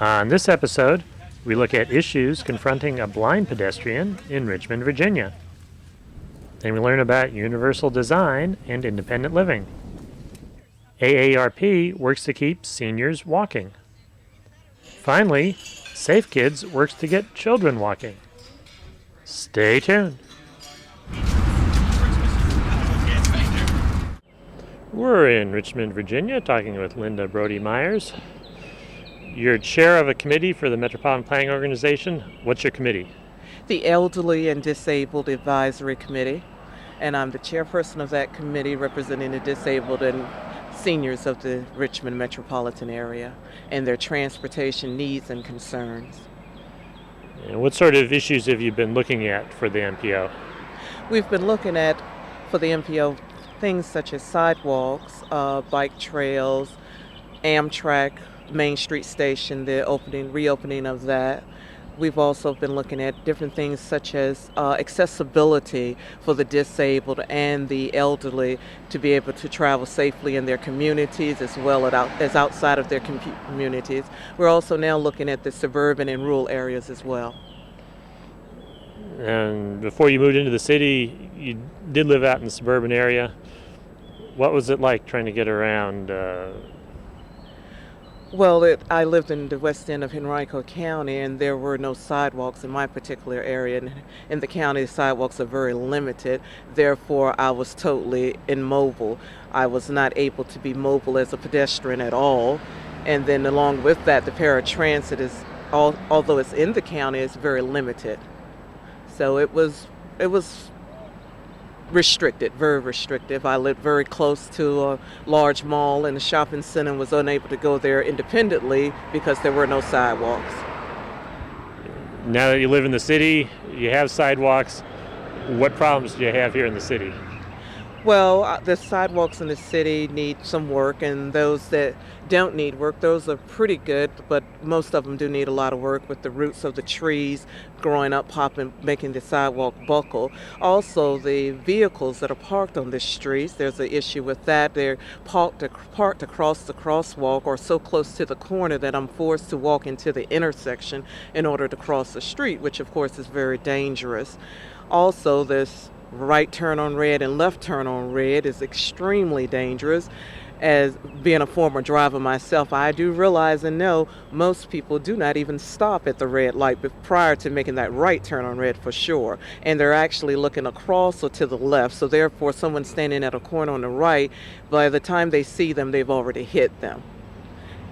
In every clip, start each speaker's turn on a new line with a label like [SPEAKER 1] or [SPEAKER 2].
[SPEAKER 1] On this episode, we look at issues confronting a blind pedestrian in Richmond, Virginia. Then we learn about universal design and independent living. AARP works to keep seniors walking. Finally, Safe Kids works to get children walking. Stay tuned. We're in Richmond, Virginia, talking with Linda Brody Myers. You're chair of a committee for the Metropolitan Planning Organization. What's your committee?
[SPEAKER 2] The Elderly and Disabled Advisory Committee, and I'm the chairperson of that committee representing the disabled and seniors of the Richmond metropolitan area and their transportation needs and concerns.
[SPEAKER 1] And what sort of issues have you been looking at for the MPO?
[SPEAKER 2] We've been looking at, for the MPO, things such as sidewalks, bike trails, Amtrak, Main Street Station, the reopening of that. We've also been looking at different things such as accessibility for the disabled and the elderly to be able to travel safely in their communities as well as outside of their communities. We're also now looking at the suburban and rural areas as well.
[SPEAKER 1] And before you moved into the city, you did live out in the suburban area. What was it like trying to get around?
[SPEAKER 2] Well, I lived in the west end of Henrico County, and there were no sidewalks in my particular area. And in the county, the sidewalks are very limited. Therefore, I was totally immobile. I was not able to be mobile as a pedestrian at all. And then along with that, the paratransit is, although it's in the county, it's very limited. So it was restricted, very restrictive. I lived very close to a large mall and a shopping center and was unable to go there independently because there were no sidewalks.
[SPEAKER 1] Now that you live in the city, you have sidewalks. What problems do you have here in the city?
[SPEAKER 2] Well, the sidewalks in the city need some work, and those that don't need work, those are pretty good, but most of them do need a lot of work with the roots of the trees growing up, popping, making the sidewalk buckle. Also, the vehicles that are parked on the streets, there's an issue with that. They're parked across the crosswalk or so close to the corner that I'm forced to walk into the intersection in order to cross the street, which of course is very dangerous. Also, this right turn on red and left turn on red is extremely dangerous. As being a former driver myself, I do realize and know most people do not even stop at the red light prior to making that right turn on red for sure. And they're actually looking across or to the left. So therefore, someone standing at a corner on the right, by the time they see them, they've already hit them.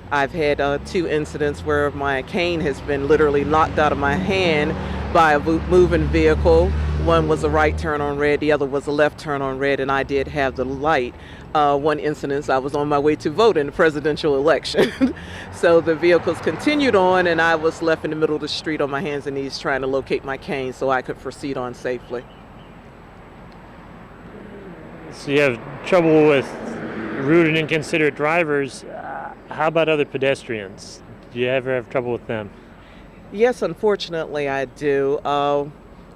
[SPEAKER 2] I've had 2 incidents where my cane has been literally knocked out of my hand by a moving vehicle. One was a right turn on red, the other was a left turn on red, and I did have the light. One incident, I was on my way to vote in the presidential election. So the vehicles continued on, and I was left in the middle of the street on my hands and knees trying to locate my cane so I could proceed on safely.
[SPEAKER 1] So you have trouble with rude and inconsiderate drivers. How about other pedestrians? Do you ever have trouble with them?
[SPEAKER 2] Yes, unfortunately I do.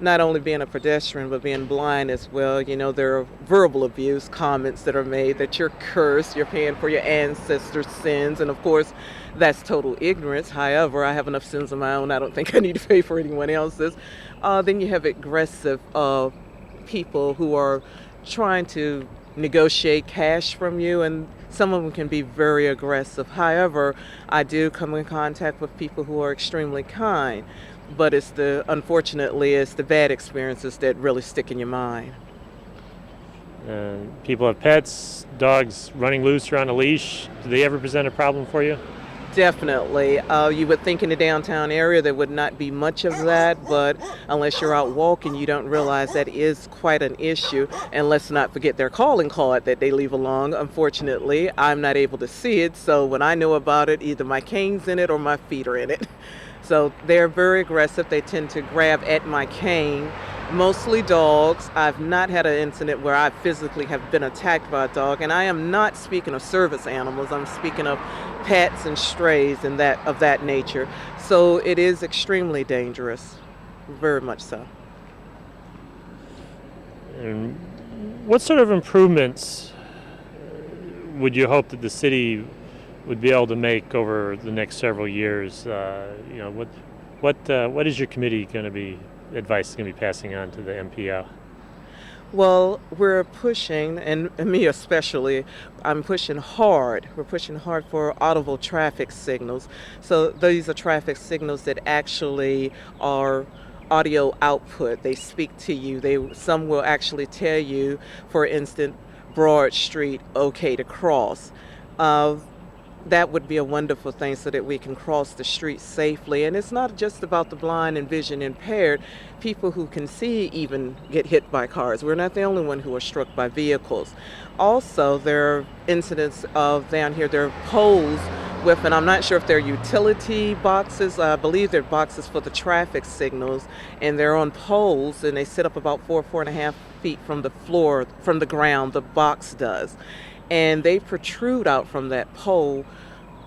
[SPEAKER 2] Not only being a pedestrian, but being blind as well. You know, there are verbal abuse comments that are made that you're cursed, you're paying for your ancestors' sins, and of course, that's total ignorance. However, I have enough sins of my own, I don't think I need to pay for anyone else's. Then you have aggressive people who are trying to negotiate cash from you, and some of them can be very aggressive. However, I do come in contact with people who are extremely kind. But unfortunately, it's the bad experiences that really stick in your mind.
[SPEAKER 1] People have pets, dogs running loose or on a leash. Do they ever present a problem for you?
[SPEAKER 2] Definitely. You would think in the downtown area there would not be much of that, but unless you're out walking, you don't realize that is quite an issue. And let's not forget their calling card that they leave along. Unfortunately, I'm not able to see it, so when I know about it, either my cane's in it or my feet are in it. So they're very aggressive. They tend to grab at my cane, mostly dogs. I've not had an incident where I physically have been attacked by a dog, and I am not speaking of service animals. I'm speaking of pets and strays and of that nature. So it is extremely dangerous, very much so.
[SPEAKER 1] And what sort of improvements would you hope that the city would be able to make over the next several years? What is your committee going to be advice going to be passing on to the MPO?
[SPEAKER 2] Well, we're pushing, and me especially, I'm pushing hard. We're pushing hard for audible traffic signals. So these are traffic signals that actually are audio output. They speak to you. Some will actually tell you, for instance, Broad Street, okay to cross. Uh, that would be a wonderful thing so that we can cross the street safely. And it's not just about the blind and vision impaired. People who can see even get hit by cars. We're not the only one who are struck by vehicles. Also, there are incidents of down here, there are poles with, and I'm not sure if they're utility boxes. I believe they're boxes for the traffic signals, and they're on poles, and they sit up about 4.5 feet from the floor, from the ground, the box does. And they protrude out from that pole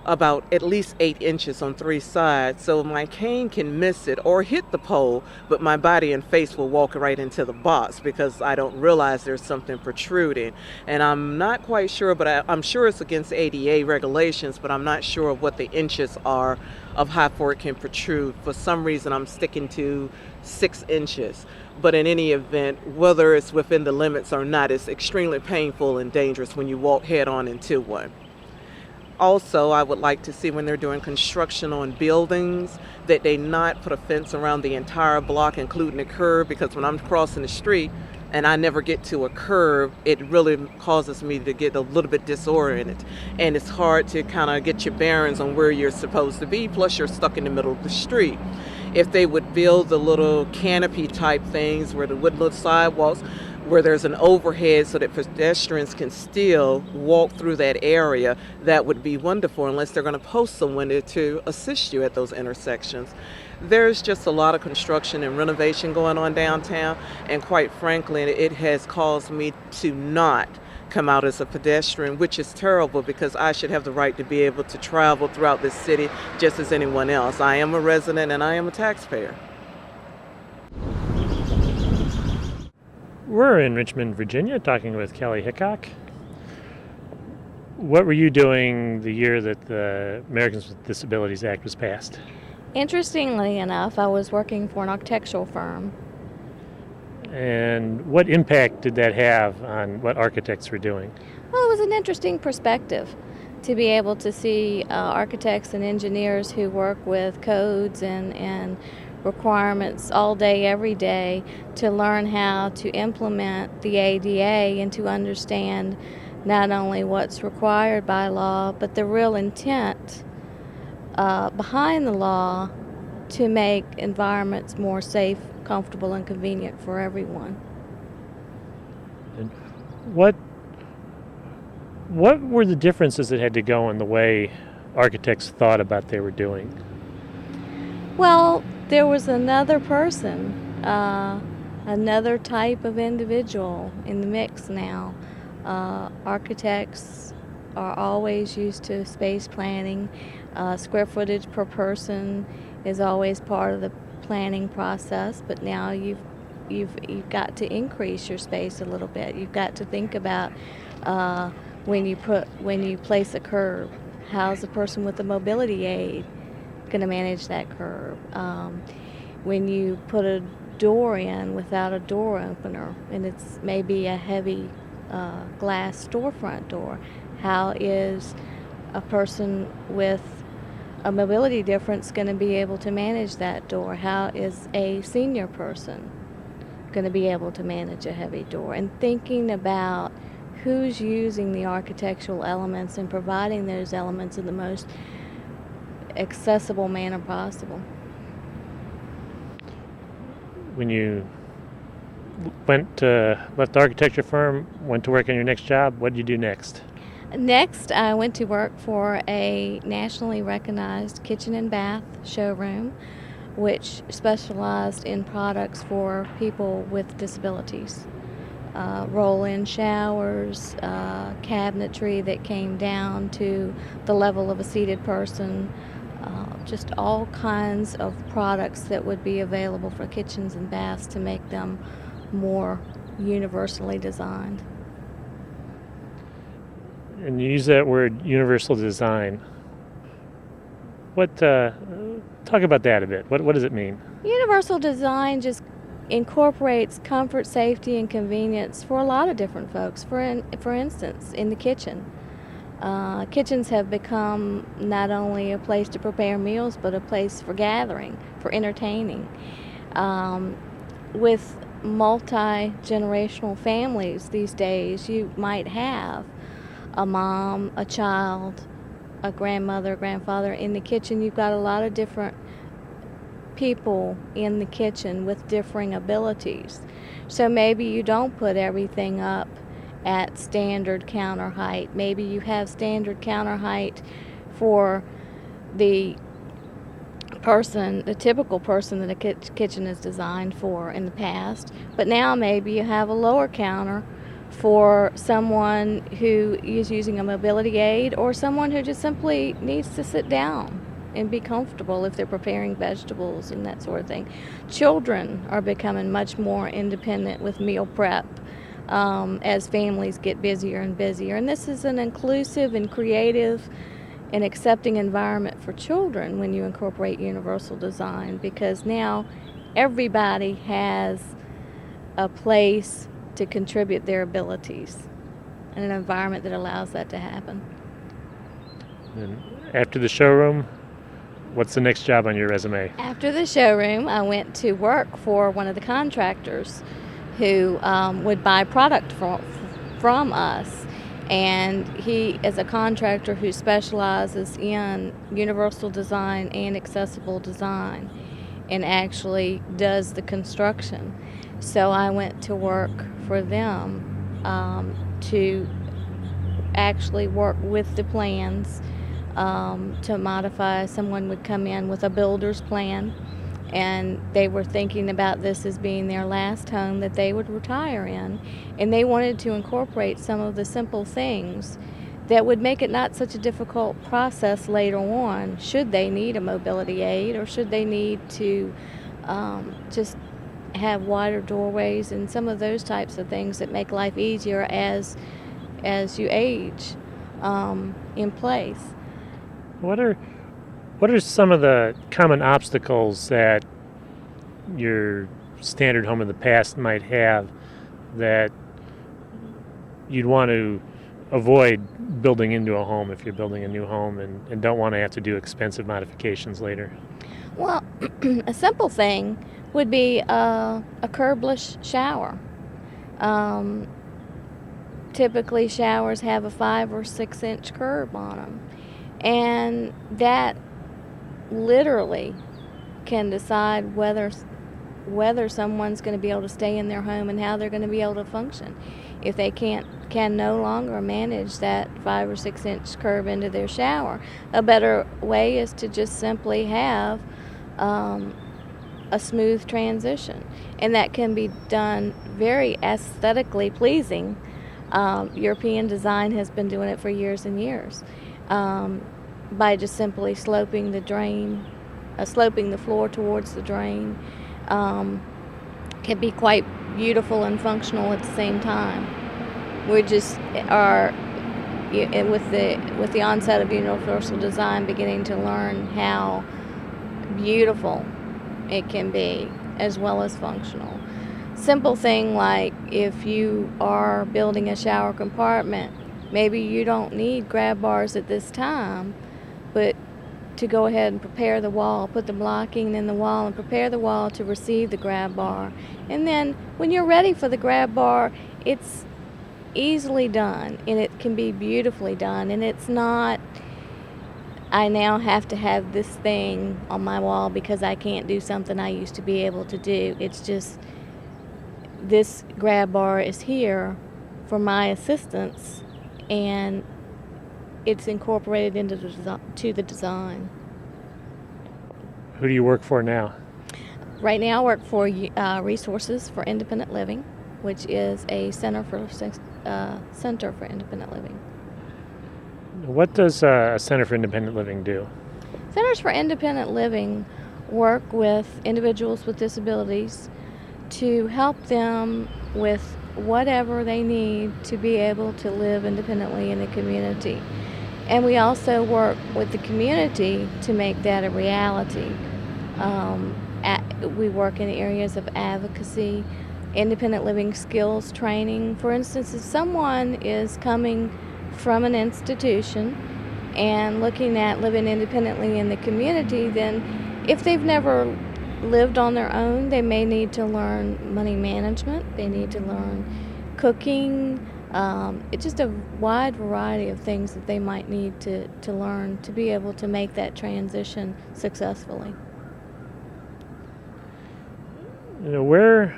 [SPEAKER 2] about at least 8 inches on 3 sides. So my cane can miss it or hit the pole, but my body and face will walk right into the box because I don't realize there's something protruding. And I'm not quite sure, but I'm sure it's against ADA regulations, but I'm not sure of what the inches are of how far it can protrude. For some reason, I'm sticking to 6 inches. But in any event, whether it's within the limits or not, it's extremely painful and dangerous when you walk head on into one. Also, I would like to see when they're doing construction on buildings that they not put a fence around the entire block, including the curb, because when I'm crossing the street and I never get to a curb, it really causes me to get a little bit disoriented. And it's hard to kind of get your bearings on where you're supposed to be, plus you're stuck in the middle of the street. If they would build the little canopy type things where the wood little sidewalks, where there's an overhead so that pedestrians can still walk through that area, that would be wonderful, unless they're going to post someone there to assist you at those intersections. There's just a lot of construction and renovation going on downtown, and quite frankly, it has caused me to not come out as a pedestrian, which is terrible because I should have the right to be able to travel throughout this city just as anyone else. I am a resident and I am a taxpayer.
[SPEAKER 1] We're in Richmond, Virginia, talking with Kelly Hickok. What were you doing the year that the Americans with Disabilities Act was passed?
[SPEAKER 3] Interestingly enough, I was working for an architectural firm.
[SPEAKER 1] And what impact did that have on what architects were doing?
[SPEAKER 3] Well, it was an interesting perspective to be able to see architects and engineers who work with codes and requirements all day, every day, to learn how to implement the ADA and to understand not only what's required by law, but the real intent behind the law to make environments more safe, comfortable, and convenient for everyone.
[SPEAKER 1] And what were the differences that had to go in the way architects thought about they were doing?
[SPEAKER 3] Well, there was another person, another type of individual in the mix now. Architects are always used to space planning. Square footage per person is always part of the planning process, but now you've got to increase your space a little bit. You've got to think about when you place a curb, how's a person with a mobility aid going to manage that curb? When you put a door in without a door opener, and it's maybe a heavy glass storefront door, how is a person with a mobility difference going to be able to manage that door? How is a senior person going to be able to manage a heavy door? And thinking about who's using the architectural elements and providing those elements in the most accessible manner possible.
[SPEAKER 1] When you left the architecture firm, went to work on your next job, what did you do next?
[SPEAKER 3] Next, I went to work for a nationally recognized kitchen and bath showroom, which specialized in products for people with disabilities. Roll-in showers, cabinetry that came down to the level of a seated person, just all kinds of products that would be available for kitchens and baths to make them more universally designed.
[SPEAKER 1] And you use that word universal design. Talk about that a bit. What does it mean?
[SPEAKER 3] Universal design just incorporates comfort, safety, and convenience for a lot of different folks. For instance, in the kitchen. Kitchens have become not only a place to prepare meals, but a place for gathering, for entertaining. With multi-generational families these days, you might have a mom, a child, a grandmother, grandfather in the kitchen. You've got a lot of different people in the kitchen with differing abilities. So maybe you don't put everything up at standard counter height. Maybe you have standard counter height for the typical person that a kitchen is designed for in the past, but now maybe you have a lower counter for someone who is using a mobility aid or someone who just simply needs to sit down and be comfortable if they're preparing vegetables and that sort of thing. Children are becoming much more independent with meal prep as families get busier and busier, and this is an inclusive and creative and accepting environment for children when you incorporate universal design, because now everybody has a place to contribute their abilities and an environment that allows that to happen.
[SPEAKER 1] And after the showroom, what's the next job on your resume?
[SPEAKER 3] After the showroom, I went to work for one of the contractors who would buy product from us. And he is a contractor who specializes in universal design and accessible design and actually does the construction. So I went to work for them to actually work with the plans to modify. Someone would come in with a builder's plan, and they were thinking about this as being their last home that they would retire in, and they wanted to incorporate some of the simple things that would make it not such a difficult process later on, should they need a mobility aid or should they need to just have wider doorways and some of those types of things that make life easier as you age in place.
[SPEAKER 1] What are some of the common obstacles that your standard home in the past might have that you'd want to avoid building into a home if you're building a new home and don't want to have to do expensive modifications later?
[SPEAKER 3] Well, a simple thing would be a curbless shower. Typically, showers have a 5 or 6 inch curb on them, and that literally can decide whether someone's going to be able to stay in their home and how they're going to be able to function. If they can no longer manage that 5 or 6 inch curve into their shower, a better way is to just simply have a smooth transition, and that can be done very aesthetically pleasing. European design has been doing it for years and years by just simply sloping the floor towards the drain. Can be quite beautiful and functional at the same time. We just are, with the onset of universal design, beginning to learn how beautiful it can be as well as functional. Simple thing like if you are building a shower compartment, maybe you don't need grab bars at this time, but to go ahead and prepare the wall, put the blocking in the wall and prepare the wall to receive the grab bar. And then when you're ready for the grab bar, it's easily done and it can be beautifully done, and it's not, I now have to have this thing on my wall because I can't do something I used to be able to do. It's just, this grab bar is here for my assistance, and it's incorporated into the design.
[SPEAKER 1] Who do you work for now?
[SPEAKER 3] Right now I work for Resources for Independent Living, which is a center for independent living.
[SPEAKER 1] What does a Center for Independent Living do?
[SPEAKER 3] Centers for Independent Living work with individuals with disabilities to help them with whatever they need to be able to live independently in the community. And we also work with the community to make that a reality. We work in areas of advocacy, independent living skills training. For instance, if someone is coming from an institution and looking at living independently in the community, then if they've never lived on their own, they may need to learn money management, they need to learn cooking. It's just a wide variety of things that they might need to learn to be able to make that transition successfully.
[SPEAKER 1] Where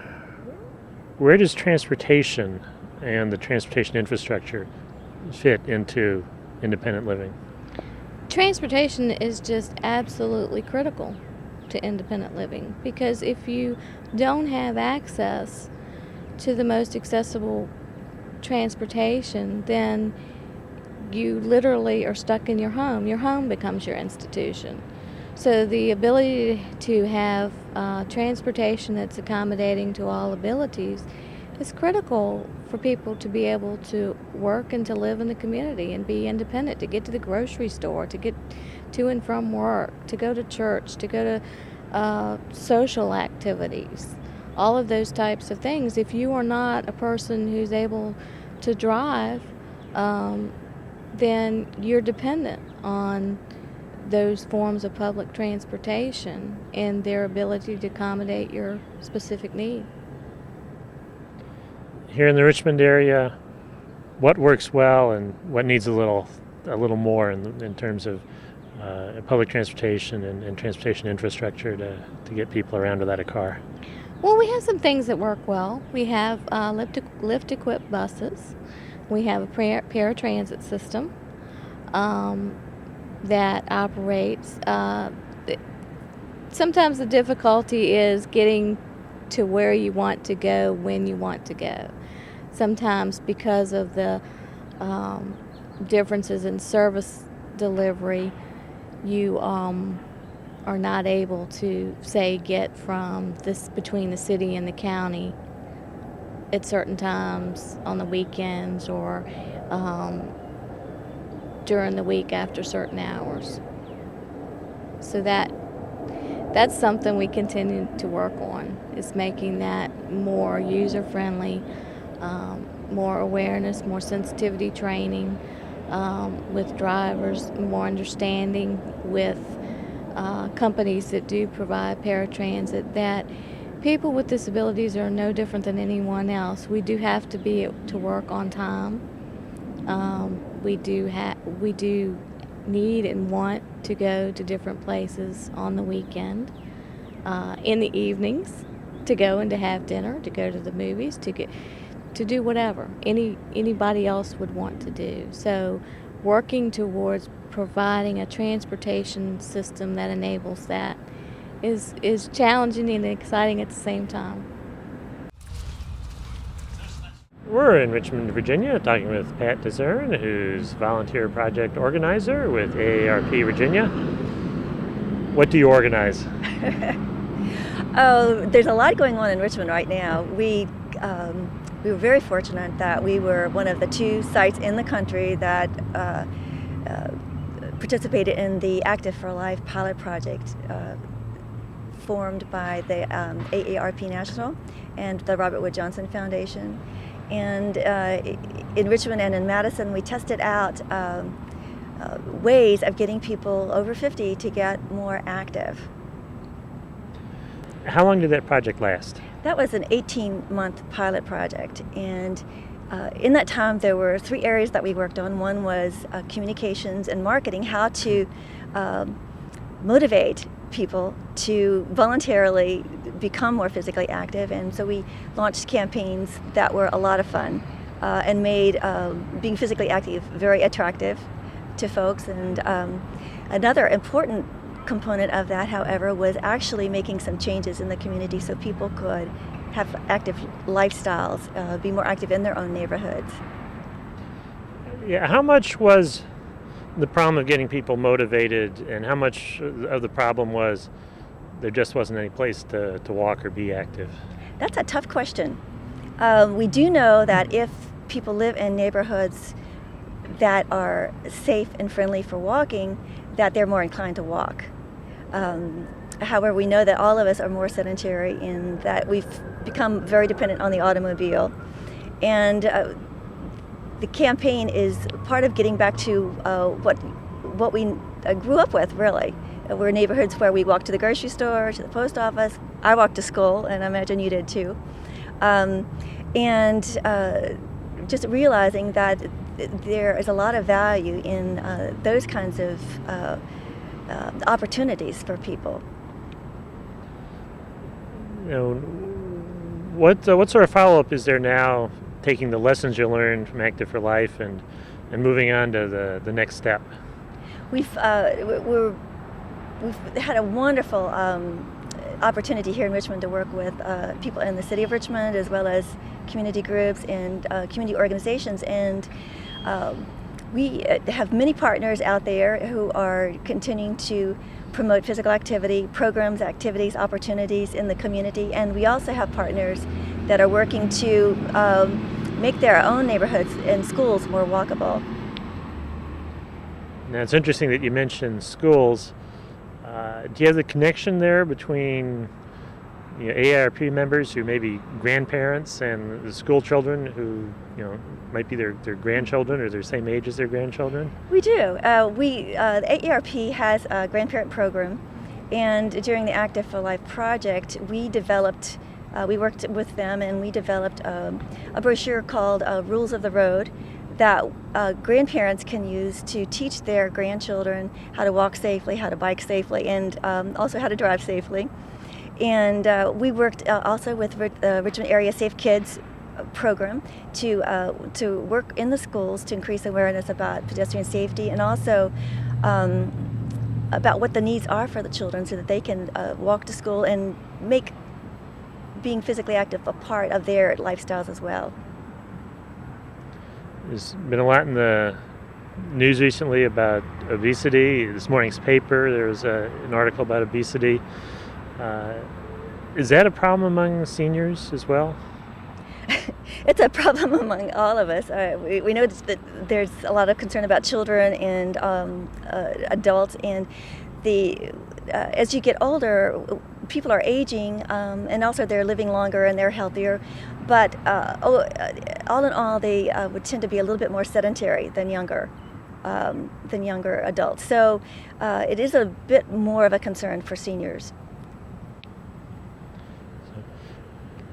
[SPEAKER 1] does transportation and the transportation infrastructure fit into independent living?
[SPEAKER 3] Transportation is just absolutely critical to independent living, because if you don't have access to the most accessible transportation, then you literally are stuck in your home. Your home becomes your institution. So the ability to have transportation that's accommodating to all abilities is critical for people to be able to work and to live in the community and be independent, to get to the grocery store, to get to and from work, to go to church, to go to social activities, all of those types of things. If you are not a person who's able to drive, then you're dependent on those forms of public transportation and their ability to accommodate your specific need.
[SPEAKER 1] Here in the Richmond area, what works well and what needs a little more in terms of public transportation and transportation infrastructure to get people around without a car?
[SPEAKER 3] Well, we have some things that work well. We have lift-equipped buses. We have a paratransit system that operates. Sometimes the difficulty is getting to where you want to go when you want to go. Sometimes because of the differences in service delivery, you are not able to, say, get from between the city and the county at certain times on the weekends or during the week after certain hours. So that's something we continue to work on, is making that more user-friendly, more awareness, more sensitivity training with drivers, more understanding with companies that do provide paratransit, that people with disabilities are no different than anyone else. We do have to be to work on time. We do need and want to go to different places on the weekend, in the evenings, to go and to have dinner, to go to the movies, to do whatever anybody else would want to do. So working towards providing a transportation system that enables that is challenging and exciting at the same time.
[SPEAKER 1] We're in Richmond, Virginia, talking with Pat Discern, who's volunteer project organizer with AARP Virginia. What do you organize?
[SPEAKER 4] Oh, there's a lot going on in Richmond right now. We were very fortunate that we were one of the 2 sites in the country that participated in the Active For Life pilot project formed by the AARP National and the Robert Wood Johnson Foundation. And in Richmond and in Madison, we tested out ways of getting people over 50 to get more active.
[SPEAKER 1] How long did that project last?
[SPEAKER 4] That was an 18-month pilot project, and in that time there were 3 areas that we worked on. One was communications and marketing, how to motivate people to voluntarily become more physically active, and so we launched campaigns that were a lot of fun and made being physically active very attractive to folks. And another important component of that, however, was actually making some changes in the community so people could have active lifestyles, be more active in their own neighborhoods.
[SPEAKER 1] Yeah, how much was the problem of getting people motivated, and how much of the problem was there just wasn't any place to walk or be active?
[SPEAKER 4] That's a tough question. We do know that if people live in neighborhoods that are safe and friendly for walking, that they're more inclined to walk. However, we know that all of us are more sedentary in that we've become very dependent on the automobile. And the campaign is part of getting back to what we grew up with, really. We're neighborhoods where we walk to the grocery store, to the post office. I walked to school, and I imagine you did too. And just realizing that there is a lot of value in those kinds of opportunities for people.
[SPEAKER 1] You know, what sort of follow-up is there now, taking the lessons you learned from Active for Life and moving on to the next step?
[SPEAKER 4] We've had a wonderful opportunity here in Richmond to work with people in the city of Richmond, as well as community groups and community organizations, and we have many partners out there who are continuing to promote physical activity, programs, activities, opportunities in the community, and we also have partners that are working to make their own neighborhoods and schools more walkable.
[SPEAKER 1] Now, it's interesting that you mentioned schools. Do you have the connection there between AARP members who may be grandparents and the school children who might be their grandchildren or their same age as their grandchildren?
[SPEAKER 4] We do. The AARP has a grandparent program, and during the Active for Life project, we worked with them and we developed a brochure called Rules of the Road that grandparents can use to teach their grandchildren how to walk safely, how to bike safely, and also how to drive safely. And we worked also with Richmond Area Safe Kids program to work in the schools to increase awareness about pedestrian safety, and also about what the needs are for the children so that they can walk to school and make being physically active a part of their lifestyles as well.
[SPEAKER 1] There's been a lot in the news recently about obesity. This morning's paper, there was an article about obesity. Is that a problem among seniors as well?
[SPEAKER 4] It's a problem among all of us. We know that there's a lot of concern about children and adults, and as you get older, people are aging, and also they're living longer and they're healthier. But all in all, they would tend to be a little bit more sedentary than younger adults. So it is a bit more of a concern for seniors.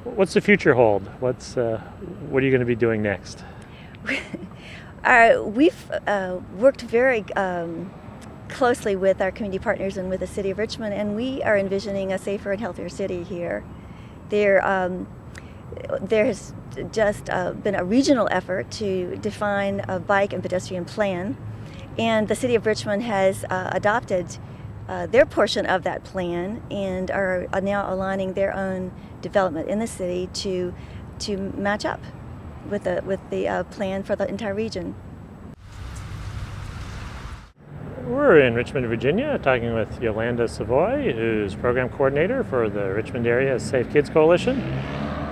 [SPEAKER 1] What's the future hold? What are you going to be doing next?
[SPEAKER 4] We've worked very closely with our community partners and with the city of Richmond, and we are envisioning a safer and healthier city here. There has just been a regional effort to define a bike and pedestrian plan, and the city of Richmond has adopted their portion of that plan and are now aligning their own development in the city to match up with the plan for the entire region.
[SPEAKER 1] We're in Richmond, Virginia, talking with Yolanda Savoy, who's program coordinator for the Richmond Area Safe Kids Coalition.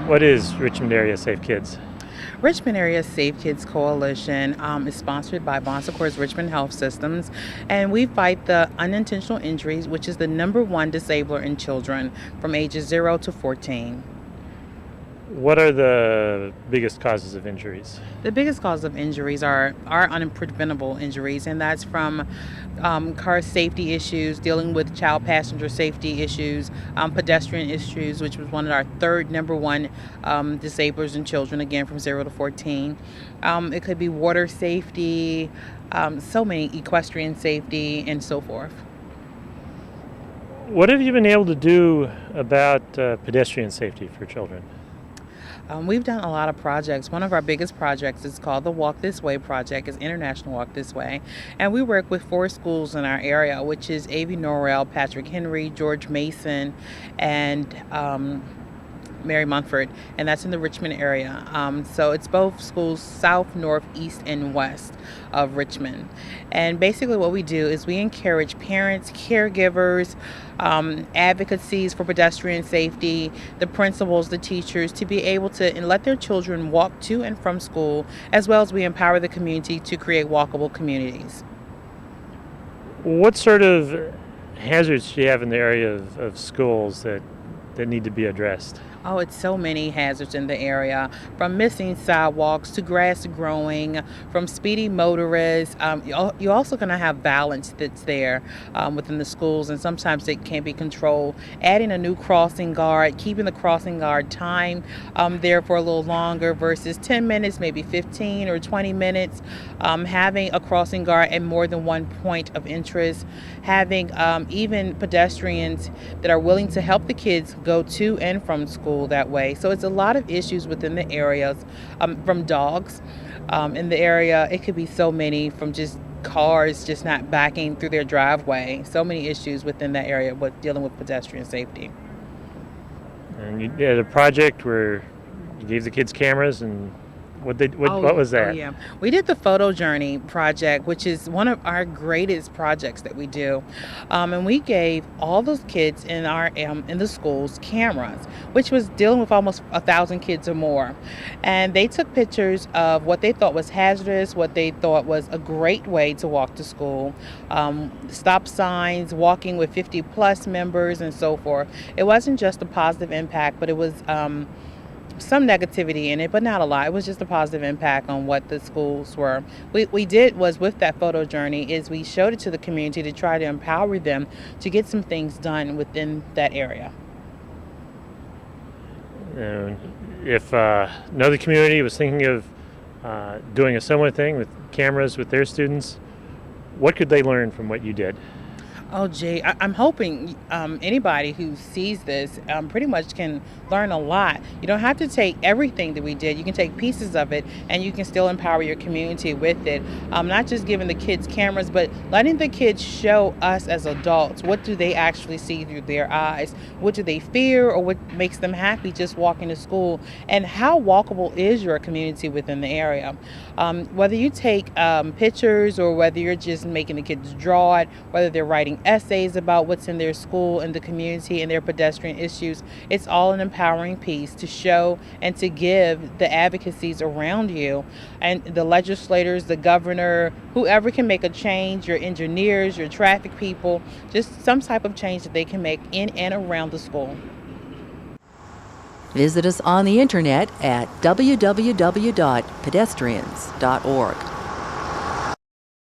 [SPEAKER 1] What is Richmond Area Safe Kids?
[SPEAKER 5] Richmond Area Safe Kids Coalition is sponsored by Bon Secours Richmond Health Systems, and we fight the unintentional injuries, which is the #1 disabler in children from ages 0 to 14.
[SPEAKER 1] What are the biggest causes of injuries?
[SPEAKER 5] The biggest cause of injuries are unpreventable injuries, and that's from car safety issues, dealing with child passenger safety issues, pedestrian issues, which was one of our third #1 disablers in children, again from 0 to 14. It could be water safety, so many, equestrian safety, and so forth.
[SPEAKER 1] What have you been able to do about pedestrian safety for children?
[SPEAKER 5] We've done a lot of projects. One of our biggest projects is called the Walk This Way project. It's International Walk This Way. And we work with 4 schools in our area, which is A.V. Norrell, Patrick Henry, George Mason, and Mary Munford, and that's in the Richmond area. So it's both schools south, north, east, and west of Richmond. And basically what we do is we encourage parents, caregivers, advocacies for pedestrian safety, the principals, the teachers to be able to and let their children walk to and from school, as well as we empower the community to create walkable communities.
[SPEAKER 1] What sort of hazards do you have in the area of schools that need to be addressed?
[SPEAKER 5] Oh, it's so many hazards in the area, from missing sidewalks to grass growing, from speedy motorists. You're also going to have violence that's there within the schools, and sometimes it can't be controlled. Adding a new crossing guard, keeping the crossing guard time there for a little longer versus 10 minutes, maybe 15 or 20 minutes. Having a crossing guard at more than one point of interest. Having even pedestrians that are willing to help the kids go to and from school that way. So it's a lot of issues within the areas, from dogs in the area. It could be so many, from just cars just not backing through their driveway. So many issues within that area with dealing with pedestrian safety.
[SPEAKER 1] And you had a project where you gave the kids cameras, and what was that?
[SPEAKER 5] Oh, yeah. We did the Photo Journey project, which is one of our greatest projects that we do. And we gave all those kids in our in the schools cameras, which was dealing with almost 1,000 kids or more. And they took pictures of what they thought was hazardous, what they thought was a great way to walk to school, stop signs, walking with 50 plus members, and so forth. It wasn't just a positive impact, but it was some negativity in it, but not a lot. It was just a positive impact on what the schools were. We did was with that photo journey is we showed it to the community to try to empower them to get some things done within that area.
[SPEAKER 1] If another community was thinking of doing a similar thing with cameras with their students, what could they learn from what you did?
[SPEAKER 5] Oh, gee, I'm hoping anybody who sees this pretty much can learn a lot. You don't have to take everything that we did. You can take pieces of it, and you can still empower your community with it. Not just giving the kids cameras, but letting the kids show us as adults, what do they actually see through their eyes? What do they fear, or what makes them happy just walking to school? And how walkable is your community within the area? Whether you take pictures, or whether you're just making the kids draw it, whether they're writing essays about what's in their school and the community and their pedestrian issues, it's all an empowering piece to show and to give the advocacies around you and the legislators, the governor, whoever can make a change, your engineers, your traffic people, just some type of change that they can make in and around the school.
[SPEAKER 6] Visit us on the internet at www.pedestrians.org.